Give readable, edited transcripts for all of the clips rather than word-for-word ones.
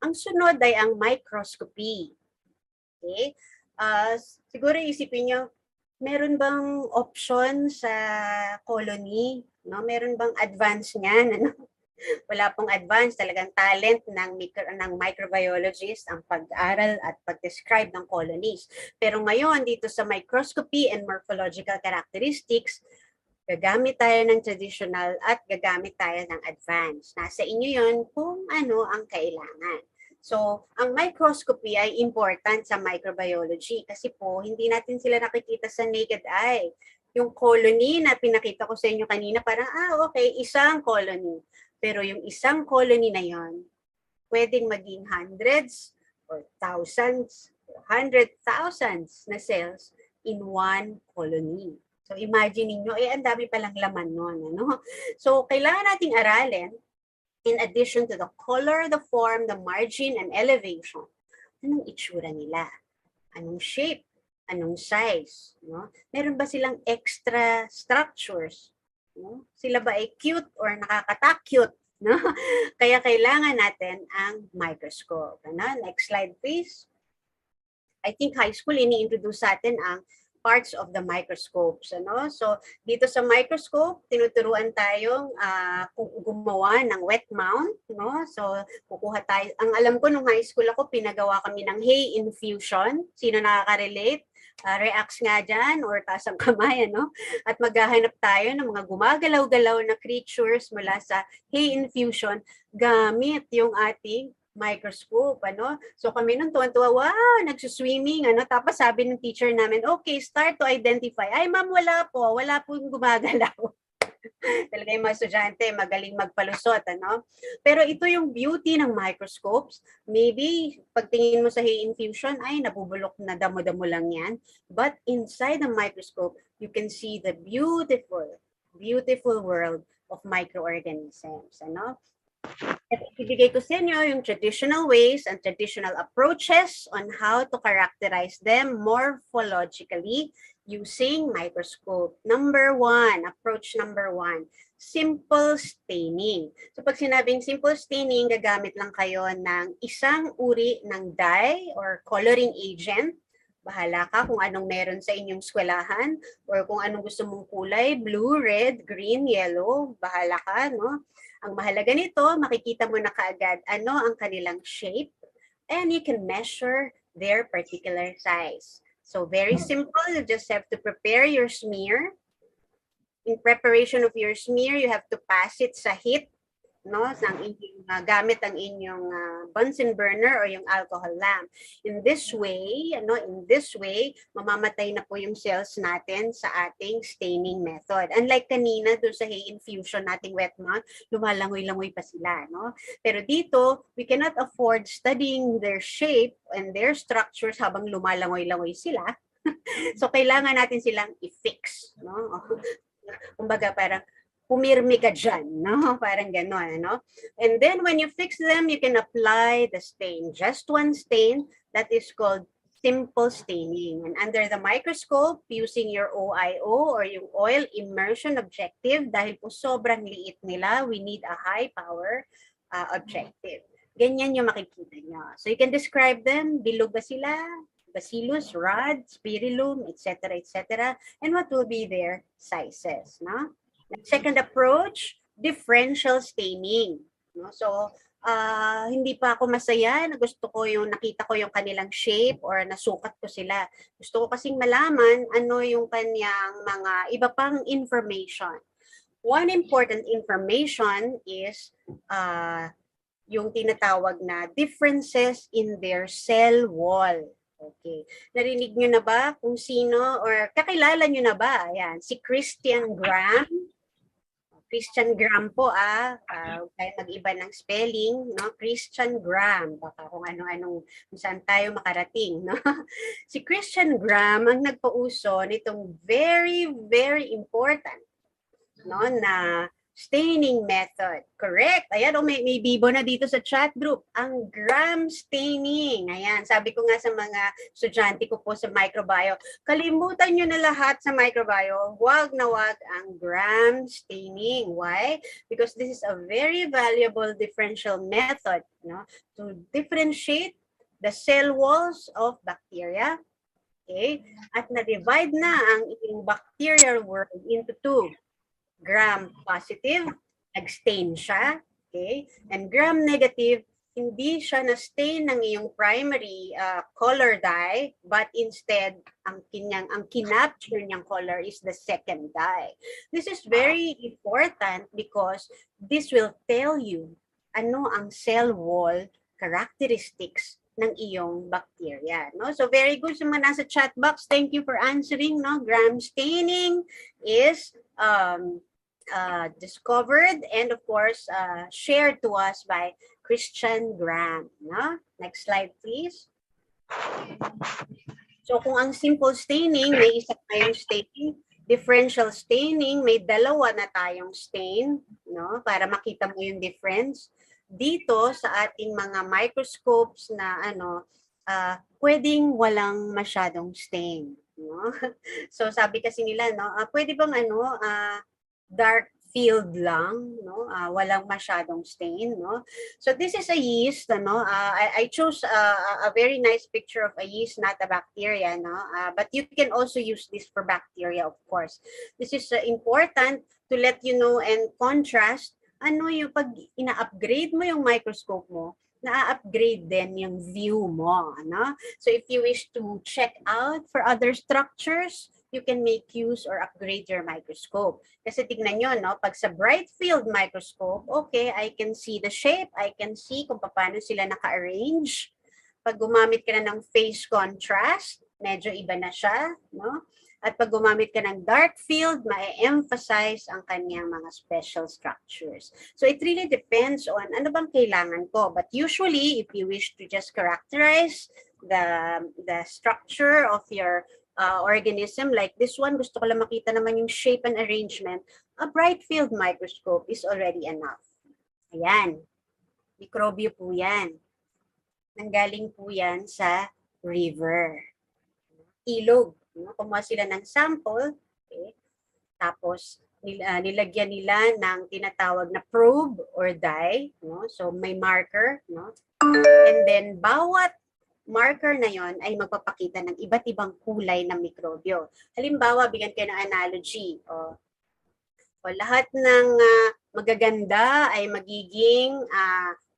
Ang sunod ay ang microscopy. Okay? Siguro isipin nyo, meron bang option sa colony? No? Meron bang advance niyan? Ano? Wala pong advance, talagang talent ng microbiologist ang pag-aral at pag-describe ng colonies. Pero ngayon, dito sa microscopy and morphological characteristics, gagamit tayo ng traditional at gagamit tayo ng advance. Nasa inyo yun kung ano ang kailangan. So, ang microscopy ay important sa microbiology kasi po, hindi natin sila nakikita sa naked eye. Yung colony na pinakita ko sa inyo kanina, parang, okay, isang colony. Pero yung isang colony na yon, pwedeng maging hundreds or thousands, hundred thousands na cells in one colony. So imagine niyo, ang dami palang laman nun. Ano? So kailangan nating aralin, in addition to the color, the form, the margin, and elevation, anong itsura nila? Anong shape? Anong size? No? Meron ba silang extra structures? No? Sila ba ay cute or nakakatakute? No? Kaya kailangan natin ang microscope. Ano? Next slide, please. I think high school, ini-introduce sa atin ang parts of the microscopes. Ano? So, dito sa microscope, tinuturuan tayong gumawa ng wet mount. No? So, kukuha tayo. Ang alam ko, nung high school ako, pinagawa kami ng hay infusion. Sino nakaka-relate? Reacts nga dyan or taas ang kamay, ano? At maghahanap tayo ng mga gumagalaw-galaw na creatures mula sa hay infusion gamit yung ating microscope, ano? So kami nung tuwan-tuwa, wow, nagsuswimming, ano? Tapos sabi ng teacher namin, okay, start to identify. Ay, ma'am, wala po yung gumagalaw. Talaga yung mga estudyante, magaling magpalusot, ano? Pero ito yung beauty ng microscopes. Maybe, pagtingin mo sa hay infusion, ay, nabubulok na damo-damo lang yan. But inside the microscope, you can see the beautiful, beautiful world of microorganisms, ano? At ibigay ko sa inyo yung traditional ways and traditional approaches on how to characterize them morphologically using microscope. Approach number one, simple staining. So pag sinabing simple staining, gagamit lang kayo ng isang uri ng dye or coloring agent. Bahala ka kung anong meron sa inyong eskwelahan or kung anong gusto mong kulay, blue, red, green, yellow, bahala ka, no? Ang mahalaga nito, makikita mo na kaagad ano ang kanilang shape and you can measure their particular size. So very simple, you just have to prepare your smear. In preparation of your smear, you have to pass it sa heat, no, gamit ang inyong Bunsen burner or yung alcohol lamp. In this way, mamamatay na po yung cells natin sa ating staining method. Unlike kanina doon sa hay infusion nating wet mount, lumalangoy-langoy pa sila, no? Pero dito, we cannot afford studying their shape and their structures habang lumalangoy-langoy sila. So kailangan natin silang i-fix, no? Kumbaga parang pumirmi ka dyan, no? Parang gano'n, no? And then when you fix them, you can apply the stain. Just one stain, that is called simple staining. And under the microscope, using your OIO or yung oil immersion objective, dahil po sobrang liit nila, we need a high power objective. Ganyan yung makikita nyo. So you can describe them, bilog ba sila, bacillus, rod, spirillum, etc., etc., and what will be their sizes, no? The second approach, differential staining. No? So, hindi pa ako masaya na gusto ko yung nakita ko yung kanilang shape or nasukat ko sila. Gusto ko kasing malaman ano yung kanyang mga iba pang information. One important information is yung tinatawag na differences in their cell wall. Okay. Narinig nyo na ba kung sino or kakilala nyo na ba? Ayan, si Christian Graham. Christian Graham po, kaya mag-iba ng spelling, no? Christian Graham, baka kung ano-anong, kung saan tayo makarating, no? Si Christian Graham ang nagpauso nitong very, very important, no, na staining method. Correct. Ayan, may bibo na dito sa chat group. Ang gram staining. Ayan, sabi ko nga sa mga estudyante ko po sa microbio, kalimutan nyo na lahat sa microbio. Wag na wag ang gram staining. Why? Because this is a very valuable differential method, no, to differentiate the cell walls of bacteria. Okay? At na-divide na ang inyong bacterial world into two. Gram positive, nag-stain siya. Okay? And gram negative, hindi siya na-stain ng iyong primary color dye, but instead, ang kinapture niyang color is the second dye. This is very important because this will tell you ano ang cell wall characteristics ng iyong bacteria, no? So very good sa mga nasa chat box. Thank you for answering, no? Gram staining is discovered and of course shared to us by Christian Graham, no? Next slide please. So kung ang simple staining, may isa tayong staining. Differential staining, may dalawa na tayong stain, no? Para makita mo yung difference. Dito sa ating mga microscopes na pwedeng walang masyadong stain, no? So sabi kasi nila, no, pwede bang dark field lang, no? Walang masyadong stain, no? So this is a yeast, no? I chose a very nice picture of a yeast, not a bacteria, no? But you can also use this for bacteria, of course. This is important to let you know and contrast yung pag ina-upgrade mo yung microscope mo, na-upgrade din yung view mo, ano? So if you wish to check out for other structures, you can make use or upgrade your microscope. Kasi tignan nyo, no? Pag sa bright field microscope, okay, I can see the shape, I can see kung paano sila naka-arrange. Pag gumamit ka na ng phase contrast, medyo iba na siya, no? At pag gumamit ka ng dark field, ma-emphasize ang kanyang mga special structures. So it really depends on ano bang kailangan ko. But usually, if you wish to just characterize the structure of your organism, like this one, gusto ko lang makita naman yung shape and arrangement, a bright field microscope is already enough. Ayan. Mikrobyo po yan. Nanggaling po yan sa river. Ilog. No? Kumuha sila ng sample, okay? Tapos nilagyan nila ng tinatawag na probe or dye, no? So may marker, no? And then bawat marker na yon ay magpapakita ng iba't ibang kulay ng mikrobyo. Halimbawa, bigyan kayo ng analogy. O lahat ng magaganda ay magiging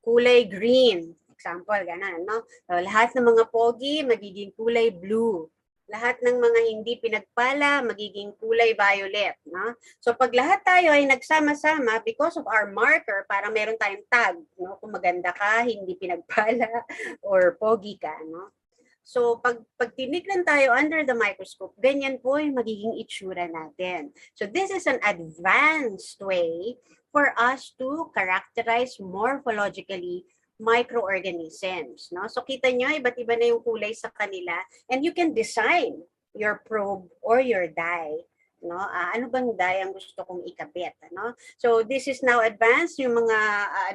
kulay green. Example, ganun, no? So, lahat ng mga pogi magiging kulay blue. Lahat ng mga hindi pinagpala, magiging kulay violet. No? So pag lahat tayo ay nagsama-sama, because of our marker, para meron tayong tag, no? Kung maganda ka, hindi pinagpala, or pogi ka. No? So pag tinignan tayo under the microscope, ganyan po yung magiging itsura natin. So this is an advanced way for us to characterize morphologically microorganisms, no? So kita nyo, iba't iba na yung kulay sa kanila and you can design your probe or your dye, no? Ano bang dye ang gusto kong ikabit, no? So this is now advanced, yung mga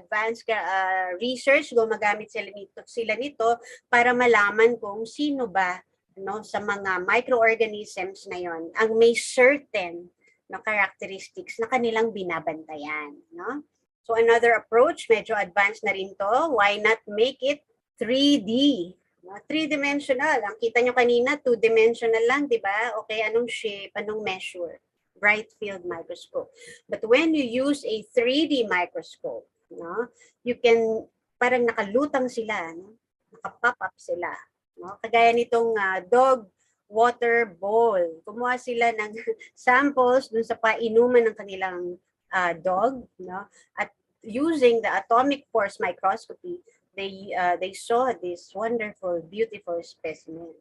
advanced research, gumagamit sila nito para malaman kung sino ba, no, sa mga microorganisms na yon ang may certain na characteristics na kanilang binabantayan, no? So another approach, medyo advanced na rin to. Why not make it 3D? Three-dimensional. Ang kita nyo kanina, two-dimensional lang, di ba? Okay, anong shape, anong measure? Bright field microscope. But when you use a 3D microscope, no, you can, parang nakalutang sila, no? Naka-pop up sila. No? Kagaya nitong dog water bowl. Kumuha sila ng samples dun sa painuman ng kanilang dog, no? At using the atomic force microscopy, they saw this wonderful, beautiful specimen,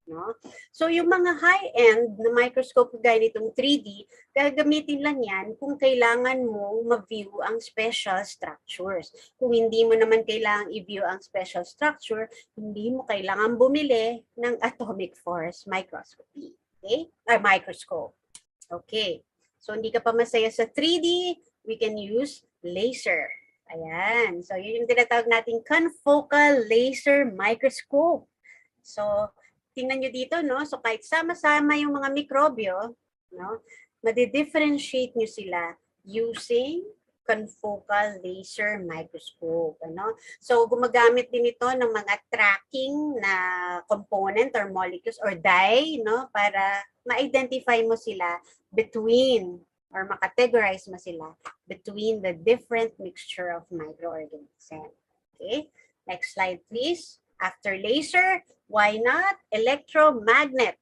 no? So yung mga high-end na microscope gaya nitong 3D, gagamitin lang yan kung kailangan mo ma-view ang special structures. Kung hindi mo naman kailangan i-view ang special structure, hindi mo kailangan bumili ng atomic force microscopy, okay? Or microscope. Okay. So, hindi ka pa masaya sa 3D, we can use laser. Ayan. So, yun yung tinatawag nating confocal laser microscope. So, tingnan nyo dito, no? So, kahit sama-sama yung mga mikrobyo, no? Madi-differentiate nyo sila using confocal laser microscope, ano? So, gumagamit din ito ng mga tracking na component or molecules or dye, no? Para ma-identify mo sila between or makategorize mo sila between the different mixture of microorganisms. Okay? Next slide, please. After laser, why not electromagnet?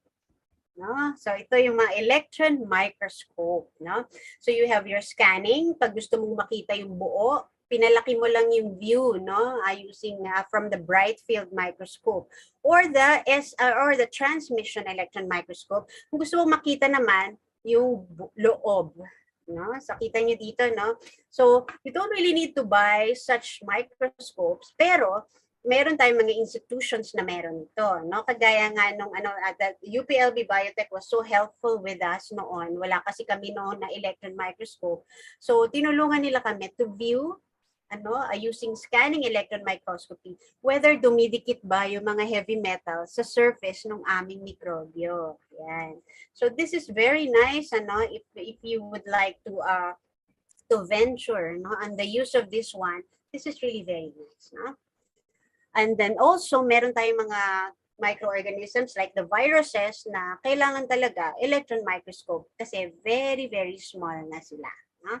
No? So ito yung mga electron microscope, no? So you have your scanning, pag gusto mong makita yung buo, pinalaki mo lang yung view, no? Using from the bright field microscope or the transmission electron microscope. Kung gusto mong makita naman yung loob, no? So kita niyo dito, no? So you don't really need to buy such microscopes, pero meron tayong mga institutions na meron ito, no? Kagaya nga nung the UPLB Biotech was so helpful with us noon. Wala kasi kami noon na electron microscope. So tinulungan nila kami to view using scanning electron microscopy, whether dumidikit ba yung mga heavy metals sa surface ng aming mikrobyo. Yan. So this is very nice, if you would like to venture, on the use of this one. This is really very nice, no? And then also, meron tayong mga microorganisms like the viruses na kailangan talaga electron microscope kasi very, very small na sila. No?